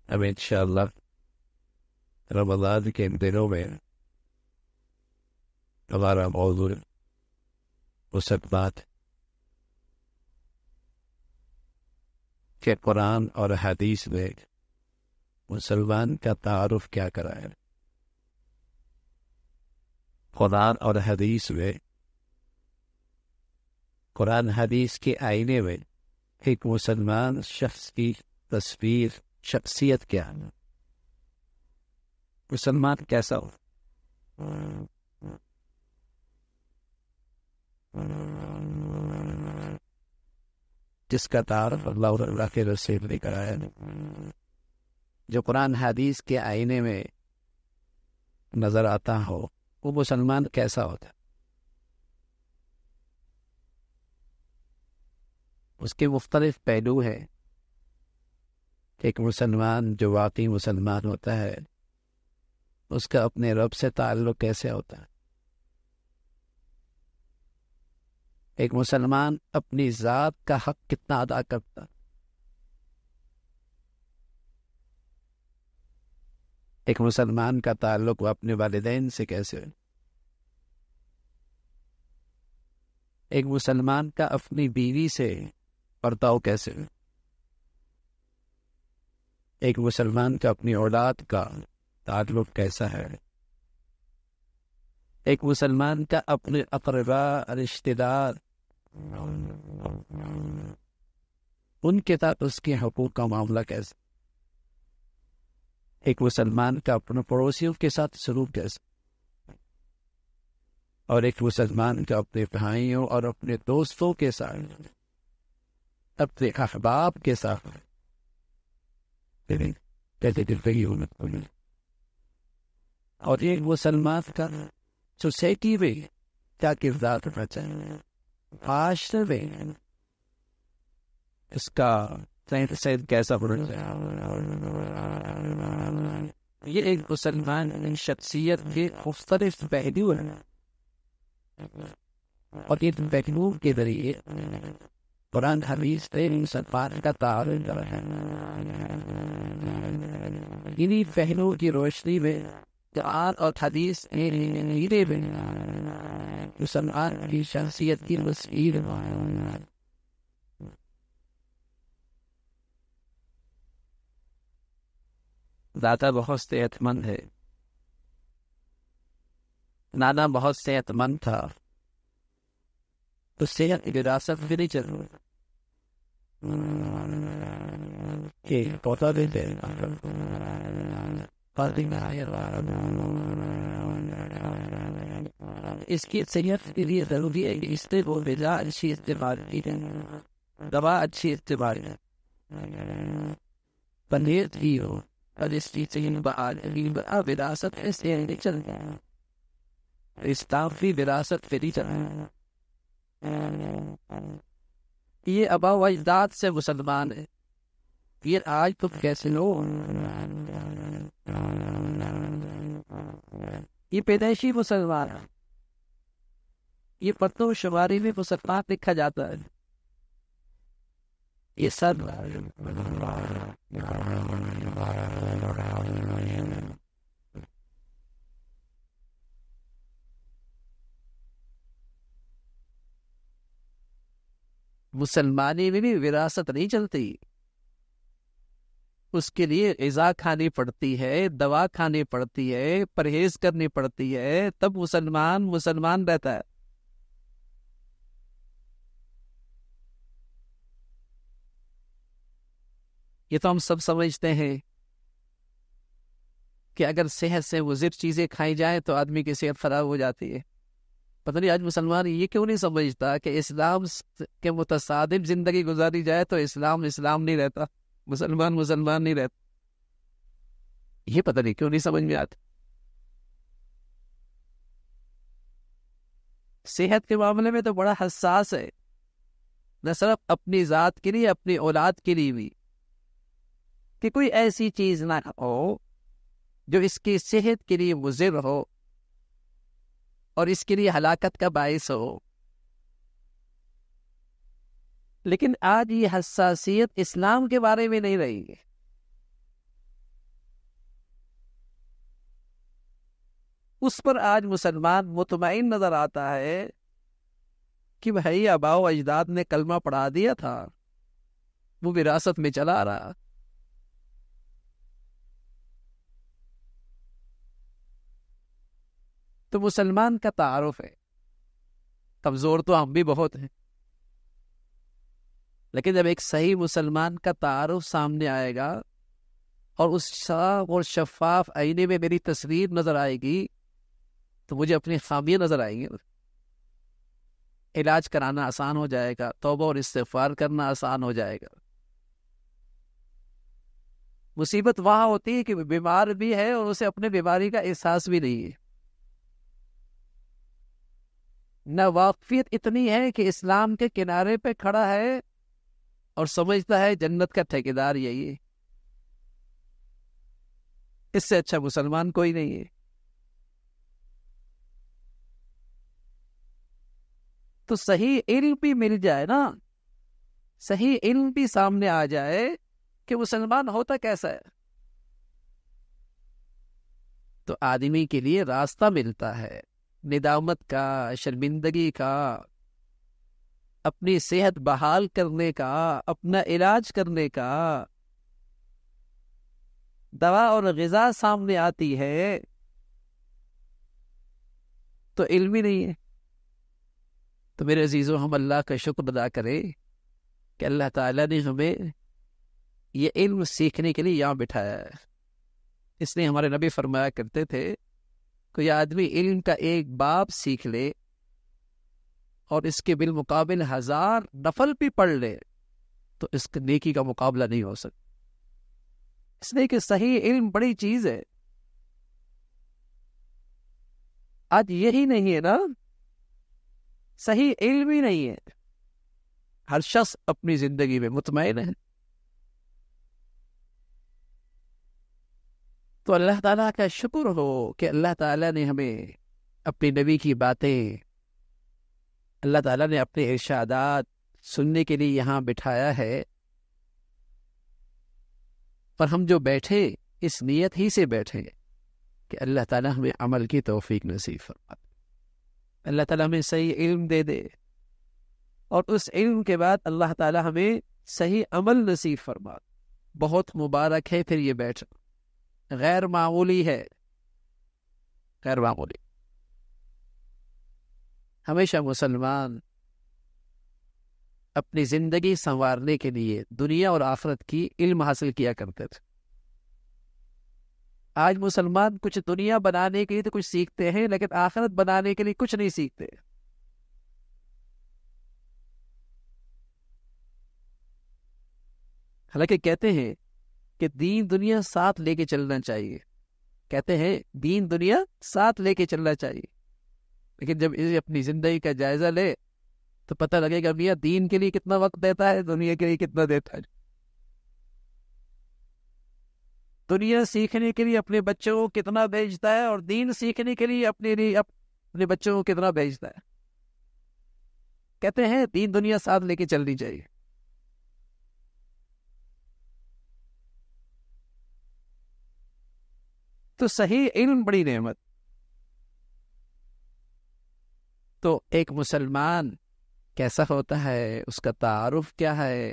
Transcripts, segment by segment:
اب انشاءاللہ رمضان کے دنوں میں ہمارا موضوع مسلمان کہ قرآن اور حدیث میں مسلمان کا تعارف کیا کرائے. قرآن اور حدیث میں، قرآن حدیث کے آئینے میں ایک مسلمان شخص کی تصویر، شخصیت کیا ہے، مسلمان کیسا ہو. جس کا تعارف اللہ اور اللہ کے رسول نے کرایا، جو قرآن حدیث کے آئینے میں نظر آتا ہو، وہ مسلمان کیسا ہوتا ہے. اس کے مختلف پہلو ہیں. ایک مسلمان جو واقعی مسلمان ہوتا ہے، اس کا اپنے رب سے تعلق کیسے ہوتا ہے. ایک مسلمان اپنی ذات کا حق کتنا ادا کرتا ہے. ایک مسلمان کا تعلق وہ اپنے والدین سے کیسے ہے. ایک مسلمان کا اپنی بیوی سے برتاؤ کیسے ہے. ایک مسلمان کا اپنی اولاد کا تعلق کیسا ہے. ایک مسلمان کا اپنے اقرباء، رشتہ دار، ان کے ساتھ اس کے حقوق کا معاملہ کیسا. ایک مسلمان کا اپنے پڑوسیوں کے ساتھ سلوک کیسا. اور ایک مسلمان کا اپنے بھائیوں اور اپنے دوستوں کے ساتھ، اپنے احباب کے ساتھ کیسے زندگی ہونا. اور ایک مسلمان کا سوسائٹی میں کیا کردار رکھنا چاہیے، معاشرے میں اس کا صحت کیسا ہونا چاہیے. یہ ایک مسلمان شخصیت کے مختلف پہلو ہیں، اور ان پہلوؤں کے ذریعے قرآن حدیث سے مسلمان کا تعارف کرا ہے. انہی پہلوؤں کی روشنی میں قرآن اور حدیث میں مسلمان کی شخصیت کی تصویر دادا بہت صحت مند ہے، نانا بہت صحت مند تھا، تو صحت کی وراثت بھی نہیں چل رہی کہ پوتا دیتے اس کی صحت کے لیے ضروری ہے کہ اس سے وہ غذا اچھی استعمال کی جائے، دوا اچھی استعمال ہے، پرہیز بھی ہو، اور اس کی صحت بہار وراثت ایسے نہیں چلتا. اسلام بھی وراثت پہ نہیں چلتا. یہ آباء و اجداد سے مسلمان ہے. یہ آج تم کیسے لو، یہ پیدائشی مسلمان ہے. یہ پرتوں شماری میں مسلمان لکھا جاتا ہے. یہ سب مسلمانی میں بھی وراثت نہیں چلتی. اس کے لیے غذا کھانی پڑتی ہے، دوا کھانی پڑتی ہے، پرہیز کرنی پڑتی ہے، تب مسلمان رہتا ہے. یہ تو ہم سب سمجھتے ہیں کہ اگر صحت سے مضر چیزیں کھائی جائیں تو آدمی کی صحت خراب ہو جاتی ہے. پتہ نہیں آج مسلمان یہ کیوں نہیں سمجھتا کہ اسلام کے متصادم زندگی گزاری جائے تو اسلام نہیں رہتا، مسلمان نہیں رہتا. یہ پتہ نہیں کیوں نہیں سمجھ میں آتا. صحت کے معاملے میں تو بڑا حساس ہے، نہ صرف اپنی ذات کے لیے، اپنی اولاد کے لیے بھی، کہ کوئی ایسی چیز نہ ہو جو اس کی صحت کے لیے مضر ہو اور اس کے لیے ہلاکت کا باعث ہو. لیکن آج یہ حساسیت اسلام کے بارے میں نہیں رہی ہے. اس پر آج مسلمان مطمئن نظر آتا ہے کہ بھائی آباء و اجداد نے کلمہ پڑھا دیا تھا، وہ وراثت میں چلا رہا۔ تو مسلمان کا تعارف ہے، کمزور تو ہم بھی بہت ہیں، لیکن جب ایک صحیح مسلمان کا تعارف سامنے آئے گا اور اس صاف اور شفاف آئینے میں میری تصویر نظر آئے گی تو مجھے اپنی خامیاں نظر آئیں گی، علاج کرانا آسان ہو جائے گا، توبہ اور استغفار کرنا آسان ہو جائے گا۔ مصیبت وہاں ہوتی ہے کہ بیمار بھی ہے اور اسے اپنے بیماری کا احساس بھی نہیں ہے، نہ واقفیت اتنی ہے کہ اسلام کے کنارے پہ کھڑا ہے اور سمجھتا ہے جنت کا ٹھیکیدار یہی ہے۔ اس سے اچھا مسلمان کوئی نہیں ہے۔ تو صحیح علم بھی مل جائے نا، صحیح علم بھی سامنے آ جائے کہ مسلمان ہوتا کیسا ہے، تو آدمی کے لیے راستہ ملتا ہے ندامت کا، شرمندگی کا، اپنی صحت بحال کرنے کا، اپنا علاج کرنے کا۔ دوا اور غذا سامنے آتی ہے تو علم ہی نہیں ہے۔ تو میرے عزیزوں، ہم اللہ کا شکر ادا کریں کہ اللہ تعالیٰ نے ہمیں یہ علم سیکھنے کے لیے یہاں بٹھایا ہے۔ اس لیے ہمارے نبی فرمایا کرتے تھے کہ یہ آدمی علم کا ایک باب سیکھ لے اور اس کے بالمقابل 1000 نفل بھی پڑھ لے تو اس کی نیکی کا مقابلہ نہیں ہو سکتا۔ اس لیے کہ صحیح علم بڑی چیز ہے۔ آج یہی نہیں ہے نا، صحیح علم ہی نہیں ہے، ہر شخص اپنی زندگی میں مطمئن ہے۔ تو اللہ تعالیٰ کا شکر ہو کہ اللہ تعالیٰ نے ہمیں اپنے نبی کی باتیں، اللہ تعالیٰ نے اپنے ارشادات سننے کے لیے یہاں بٹھایا ہے، پر ہم جو بیٹھے اس نیت ہی سے بیٹھے کہ اللہ تعالیٰ ہمیں عمل کی توفیق نصیب فرما، اللہ تعالیٰ ہمیں صحیح علم دے دے، اور اس علم کے بعد اللہ تعالیٰ ہمیں صحیح عمل نصیب فرما۔ بہت مبارک ہے پھر یہ بیٹھنا، غیر معمولی ہے، غیر معمولی۔ ہمیشہ مسلمان اپنی زندگی سنوارنے کے لیے دنیا اور آخرت کی علم حاصل کیا کرتے تھے۔ آج مسلمان کچھ دنیا بنانے کے لیے تو کچھ سیکھتے ہیں، لیکن آخرت بنانے کے لیے کچھ نہیں سیکھتے۔ حالانکہ کہتے ہیں کہ دین دنیا ساتھ لے کے چلنا چاہیے، کہتے ہیں دین دنیا ساتھ لے کے چلنا چاہیے، لیکن جب اسے اپنی زندگی کا جائزہ لے تو پتہ لگے گا میاں دین کے لیے کتنا وقت دیتا ہے، دنیا کے لیے کتنا دیتا ہے۔ دنیا سیکھنے کے لیے اپنے بچوں کو کتنا بھیجتا ہے اور دین سیکھنے کے لیے اپنے بچوں کو کتنا بھیجتا ہے۔ کہتے ہیں دین دنیا ساتھ لے کے چلنی چاہیے۔ تو صحیح علم بڑی نعمت۔ تو ایک مسلمان کیسا ہوتا ہے، اس کا تعارف کیا ہے،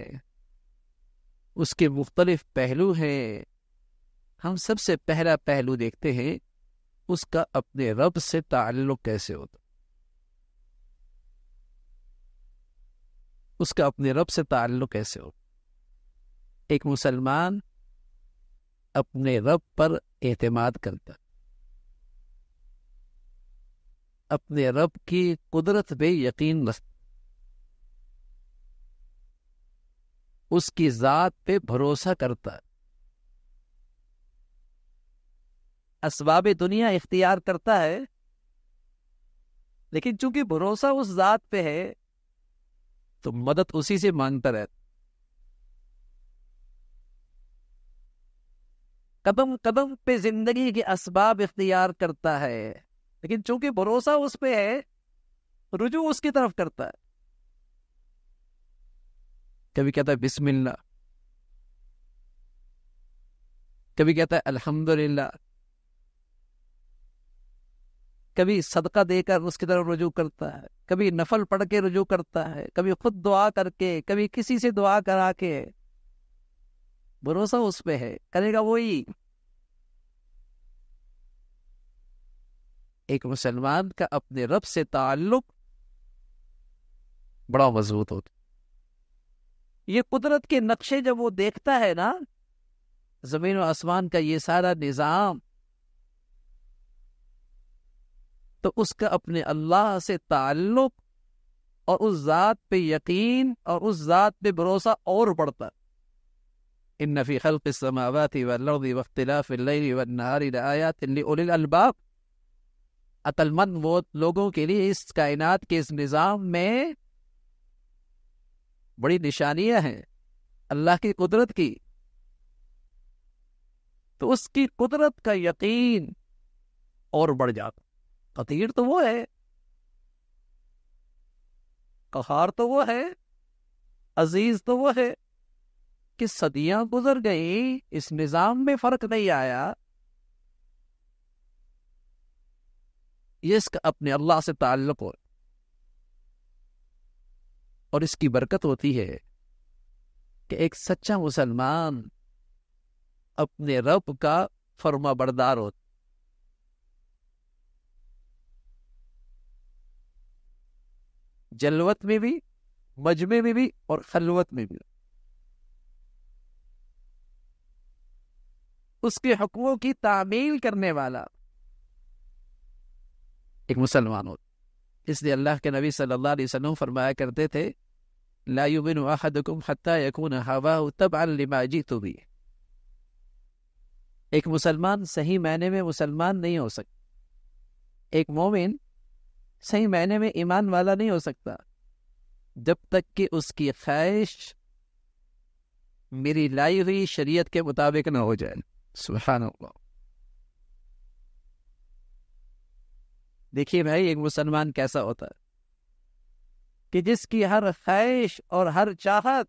اس کے مختلف پہلو ہیں۔ ہم سب سے پہلا پہلو دیکھتے ہیں اس کا اپنے رب سے تعلق کیسے ہوتا، اس کا اپنے رب سے تعلق کیسے ہوتا۔ ایک مسلمان اپنے رب پر اعتماد کرتا، اپنے رب کی قدرت پہ یقین رکھتا، اس کی ذات پہ بھروسہ کرتا، اسباب دنیا اختیار کرتا ہے، لیکن چونکہ بھروسہ اس ذات پہ ہے تو مدد اسی سے مانگتا رہتا، قدم قدم پہ زندگی کے اسباب اختیار کرتا ہے، لیکن چونکہ بھروسہ اس پہ ہے رجوع اس کی طرف کرتا ہے۔ کبھی کہتا ہے بسم اللہ، کبھی کہتا ہے الحمدللہ، کبھی صدقہ دے کر اس کی طرف رجوع کرتا ہے، کبھی نفل پڑھ کے رجوع کرتا ہے، کبھی خود دعا کر کے، کبھی کسی سے دعا کرا کے. بھروسہ اس پہ ہے، کرے گا وہی. ایک مسلمان کا اپنے رب سے تعلق بڑا مضبوط ہوتا. یہ قدرت کے نقشے جب وہ دیکھتا ہے نا، زمین و آسمان کا یہ سارا نظام، تو اس کا اپنے اللہ سے تعلق اور اس ذات پہ یقین اور اس ذات پہ بھروسہ اور بڑھتا. ان فی خلق السماوات والارض واختلاف اللیل والنہار لآیات لأولی الالباب. عقل مند وہ لوگوں کے لیے اس کائنات کے اس نظام میں بڑی نشانیاں ہیں اللہ کی قدرت کی. تو اس کی قدرت کا یقین اور بڑھ جاتا. قدیر تو وہ ہے، قہار تو وہ ہے، عزیز تو وہ ہے کہ صدیاں گزر گئی، اس نظام میں فرق نہیں آیا. یہ اس کا اپنے اللہ سے تعلق ہو، اور اس کی برکت ہوتی ہے کہ ایک سچا مسلمان اپنے رب کا فرما بردار ہوتا. جلوت میں بھی، مجمع میں بھی، اور خلوت میں بھی اس کے حقوق کی تعمیل کرنے والا ایک مسلمان ہوتا. اس لیے اللہ کے نبی صلی اللہ علیہ وسلم فرمایا کرتے تھے لا یؤمن احدکم حتی یکون ہواہ تبعا لما جئت بہ. ایک مسلمان صحیح معنی میں مسلمان نہیں ہو سکتا، ایک مومن صحیح معنی میں ایمان والا نہیں ہو سکتا جب تک کہ اس کی خواہش میری لائی ہوئی شریعت کے مطابق نہ ہو جائے. سبحان اللہ. دیکھیے بھائی، ایک مسلمان کیسا ہوتا ہے کہ جس کی ہر خواہش اور ہر چاہت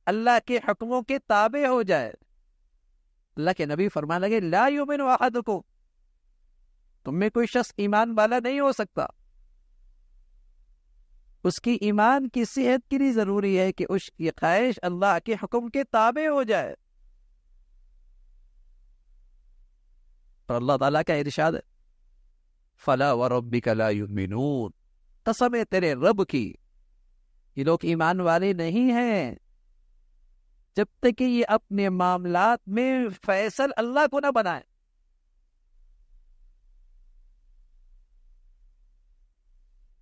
اللہ کے حکموں کے تابع ہو جائے. اللہ کے نبی فرمانے لگے لا یؤمن احدکم، تم میں کوئی شخص ایمان والا نہیں ہو سکتا. اس کی ایمان کی صحت کے لیے ضروری ہے کہ اس کی خواہش اللہ کے حکم کے تابع ہو جائے. اور اللہ تعالیٰ کا ارشاد ہے فلا وربک لا یؤمنون، قسم ہے تیرے رب کی، یہ لوگ ایمان والے نہیں ہیں جب تک کہ یہ اپنے معاملات میں فیصل اللہ کو نہ بنائے.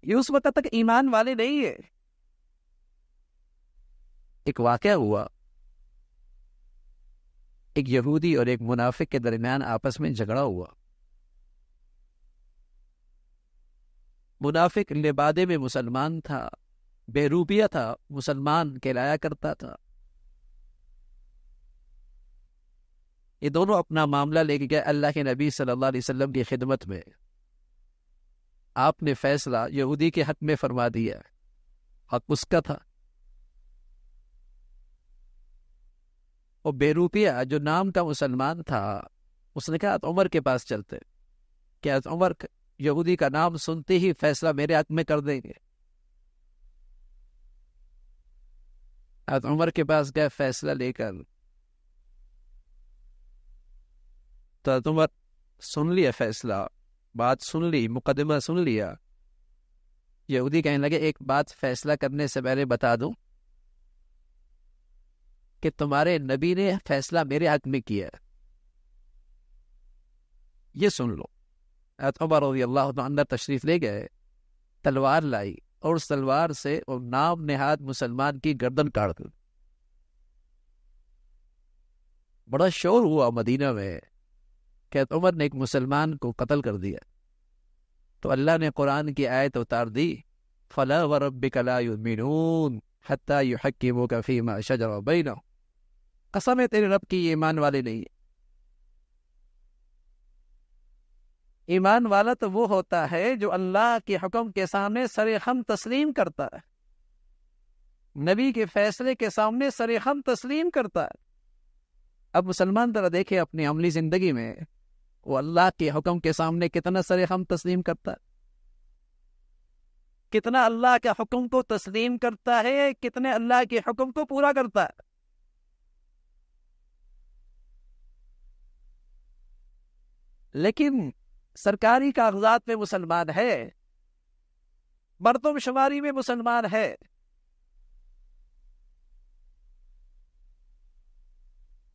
یہ اس وقت تک ایمان والے نہیں ہے. ایک واقعہ ہوا، ایک یہودی اور ایک منافق کے درمیان آپس میں جھگڑا ہوا. منافق لبادے میں مسلمان تھا، بے روپیہ تھا، مسلمان کہلایا کرتا تھا. یہ دونوں اپنا معاملہ لے کے گئے اللہ کے نبی صلی اللہ علیہ وسلم کی خدمت میں. آپ نے فیصلہ یہودی کے حق میں فرما دیا، حق اس کا تھا. اور بے روپیہ جو نام کا مسلمان تھا، اس نے کہا عمر کے پاس چلتے، کیا عمر یہودی کا نام سنتے ہی فیصلہ میرے حق میں کر دیں گے. عمر کے پاس گئے فیصلہ لے کر، تو عمر سن لیا فیصلہ، بات سن لی، مقدمہ سن لیا. یہودی کہنے لگے ایک بات فیصلہ کرنے سے پہلے بتا دوں کہ تمہارے نبی نے فیصلہ میرے حق میں کیا، یہ سن لو. عمر رضی اللہ عنہ اندر تشریف لے گئے، تلوار لائی اور اس تلوار سے وہ نام نہاد مسلمان کی گردن کاٹ دی. بڑا شور ہوا مدینہ میں کہ عمر نے ایک مسلمان کو قتل کر دیا. تو اللہ نے قرآن کی آیت اتار دی فلا وربک لا یؤمنون حتی یحکموک فیما شجر بینہم، قسم ہے تیرے رب کی یہ ایمان والے نہیں. ایمان والا تو وہ ہوتا ہے جو اللہ کے حکم کے سامنے سرخم تسلیم کرتا ہے، نبی کے فیصلے کے سامنے سرخم تسلیم کرتا ہے. اب مسلمان ذرا دیکھے اپنی عملی زندگی میں وہ اللہ کے حکم کے سامنے کتنا سر ہم تسلیم کرتا ہے، کتنا اللہ کے حکم کو تسلیم کرتا ہے، کتنے اللہ کے حکم کو پورا کرتا ہے. لیکن سرکاری کاغذات میں مسلمان ہے، مردم شماری میں مسلمان ہے.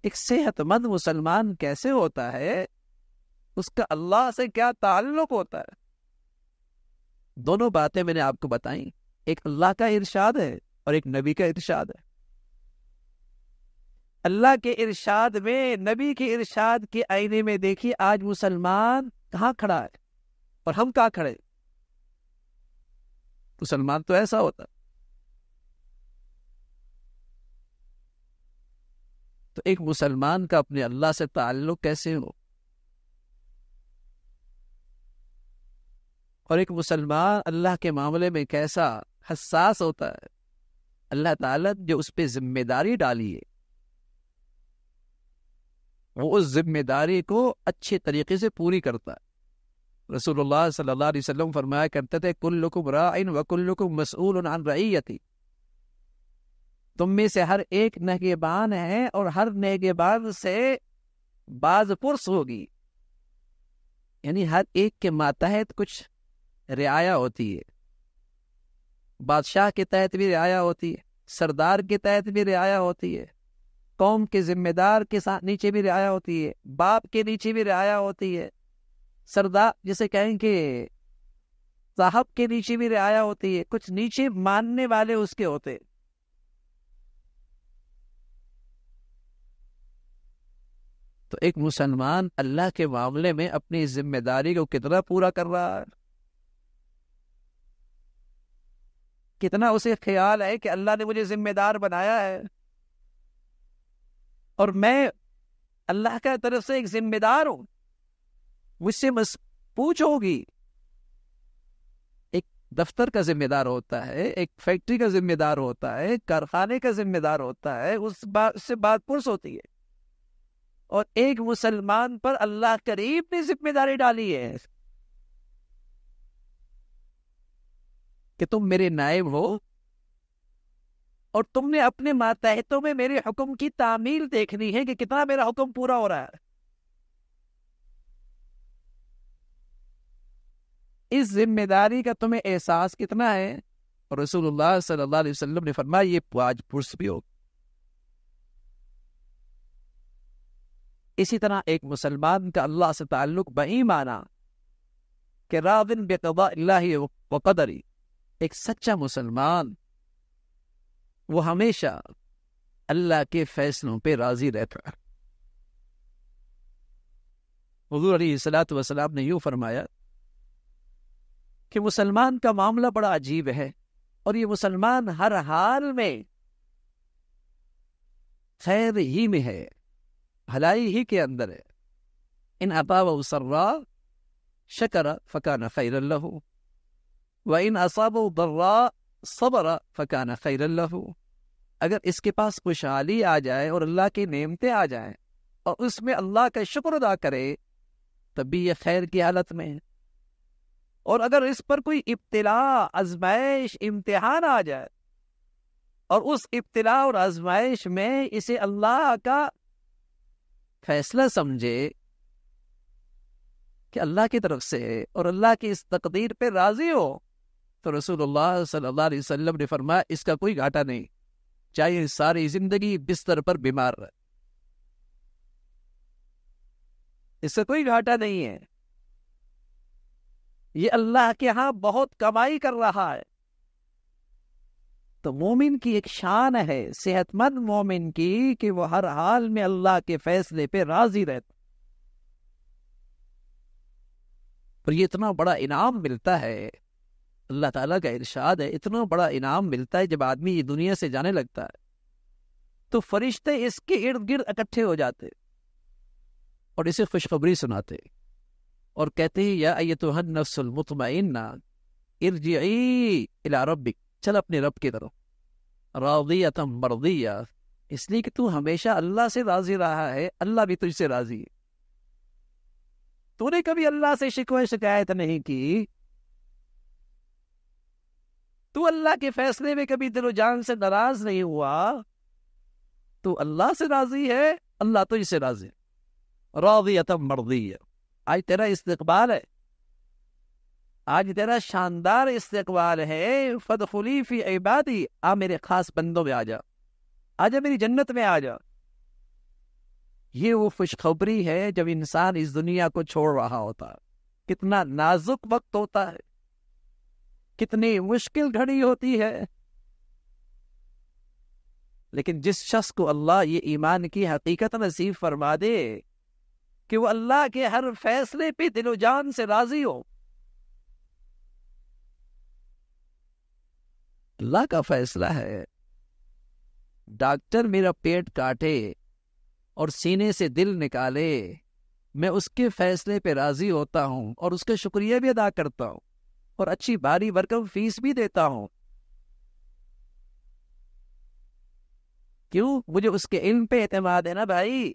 ایک صحت مند مسلمان کیسے ہوتا ہے، اس کا اللہ سے کیا تعلق ہوتا ہے؟ دونوں باتیں میں نے آپ کو بتائیں، ایک اللہ کا ارشاد ہے اور ایک نبی کا ارشاد ہے. اللہ کے ارشاد میں، نبی کے ارشاد کے آئینے میں دیکھیے آج مسلمان کہاں کھڑا ہے اور ہم کہاں کھڑے. مسلمان تو ایسا ہوتا. تو ایک مسلمان کا اپنے اللہ سے تعلق کیسے ہو، اور ایک مسلمان اللہ کے معاملے میں کیسا حساس ہوتا ہے. اللہ تعالیٰ جو اس پہ ذمہ داری ڈالی ہے، وہ اس ذمہ داری کو اچھے طریقے سے پوری کرتا ہے. رسول اللہ صلی اللہ علیہ وسلم فرمایا کرتے تھے کلکم راعٍ وکلکم مسئول عن رعیتی، تم میں سے ہر ایک نگہبان ہے اور ہر نگہبان سے باز پرس ہوگی. یعنی ہر ایک کے ماتحت کچھ رعایا ہوتی ہے. بادشاہ کے تحت بھی رعایا ہوتی ہے، سردار کے تحت بھی رعایا ہوتی ہے، قوم کے ذمہ دار کے ساتھ نیچے بھی رعایا ہوتی ہے، باپ کے نیچے بھی رعایا ہوتی ہے، سردار جسے کہیں کہ صاحب کے نیچے بھی رعایا ہوتی ہے، کچھ نیچے ماننے والے اس کے ہوتے. تو ایک مسلمان اللہ کے معاملے میں اپنی ذمہ داری کو کتنا پورا کر رہا ہے، کتنا اسے خیال ہے کہ اللہ نے مجھے ذمہ دار بنایا ہے اور میں اللہ کا طرف سے ایک ذمہ دار ہوں، مجھ سے پوچھ ہوگی. ایک دفتر کا ذمہ دار ہوتا ہے، ایک فیکٹری کا ذمہ دار ہوتا ہے، کارخانے کا ذمہ دار ہوتا ہے، اس سے بات پرس ہوتی ہے. اور ایک مسلمان پر اللہ کریم نے ذمہ داری ڈالی ہے کہ تم میرے نائب ہو اور تم نے اپنے ماتحتوں میں میرے حکم کی تعمیل دیکھنی ہے کہ کتنا میرا حکم پورا ہو رہا ہے. اس ذمہ داری کا تمہیں احساس کتنا ہے؟ اور رسول اللہ صلی اللہ علیہ وسلم نے فرمایا یہ باج پرس بھی ہو. اسی طرح ایک مسلمان کا اللہ سے تعلق بہی مانا کہ راضٍ بقضاء اللہ وقدری، ایک سچا مسلمان وہ ہمیشہ اللہ کے فیصلوں پہ راضی رہتا ہے. حضور علیہ الصلوۃ والسلام نے یوں فرمایا کہ مسلمان کا معاملہ بڑا عجیب ہے، اور یہ مسلمان ہر حال میں خیر ہی میں ہے، بھلائی ہی کے اندر ہے. ان اصابہ سراء شکر فکان خیرا لہ وان اصابہ ضراء صبر فکان خیرا لہ. اگر اس کے پاس خوشحالی آ جائے اور اللہ کی نعمتیں آ جائیں اور اس میں اللہ کا شکر ادا کرے تب بھی یہ خیر کی حالت میں ہے. اور اگر اس پر کوئی ابتلاء، آزمائش، امتحان آ جائے اور اس ابتلاء اور آزمائش میں اسے اللہ کا فیصلہ سمجھے کہ اللہ کی طرف سے اور اللہ کی اس تقدیر پہ راضی ہو، تو رسول اللہ صلی اللہ علیہ وسلم نے فرمایا اس کا کوئی گھاٹا نہیں، چاہے ساری زندگی بستر پر بیمار رہے، اس سے کوئی گھاٹا نہیں ہے. یہ اللہ کے ہاں بہت کمائی کر رہا ہے. تو مومن کی ایک شان ہے، صحت مند مومن کی، کہ وہ ہر حال میں اللہ کے فیصلے پہ راضی رہتا. پر یہ اتنا بڑا انعام ملتا ہے، اللہ تعالیٰ کا ارشاد ہے، اتنا بڑا انعام ملتا ہے جب آدمی یہ دنیا سے جانے لگتا ہے تو فرشتے اس کے ارد گرد اکٹھے ہو جاتے اور اسے خوشخبری سناتے اور کہتے ہیں یا ایتھا النفس المطمئنہ ارجعی الی ربک، چل اپنے رب کی طرف، راضیۃ مرضیہ، اس لیے کہ تو ہمیشہ اللہ سے راضی رہا ہے، اللہ بھی تجھ سے راضی ہے. تو نے کبھی اللہ سے شکوہ شکایت نہیں کی؟ تو اللہ کے فیصلے میں کبھی دل و جان سے ناراض نہیں ہوا؟ تو اللہ سے راضی ہے، اللہ تو اسے راضی ہے، راضیۃ مرضیہ۔ آج تیرا استقبال ہے، آج تیرا شاندار استقبال ہے، فادخلی فی عبادی، آ میرے خاص بندوں میں آ جا، آجا میری جنت میں آ جا۔ یہ وہ خوشخبری ہے جب انسان اس دنیا کو چھوڑ رہا ہوتا ہے۔ کتنا نازک وقت ہوتا ہے، کتنی مشکل گھڑی ہوتی ہے، لیکن جس شخص کو اللہ یہ ایمان کی حقیقت نصیب فرما دے کہ وہ اللہ کے ہر فیصلے پہ دل و جان سے راضی ہو، اللہ کا فیصلہ ہے، ڈاکٹر میرا پیٹ کاٹے اور سینے سے دل نکالے، میں اس کے فیصلے پہ راضی ہوتا ہوں اور اس کا شکریہ بھی ادا کرتا ہوں اور اچھی بھاری بھرکم فیس بھی دیتا ہوں۔ کیوں؟ مجھے اس کے علم پہ اعتماد ہے نا بھائی،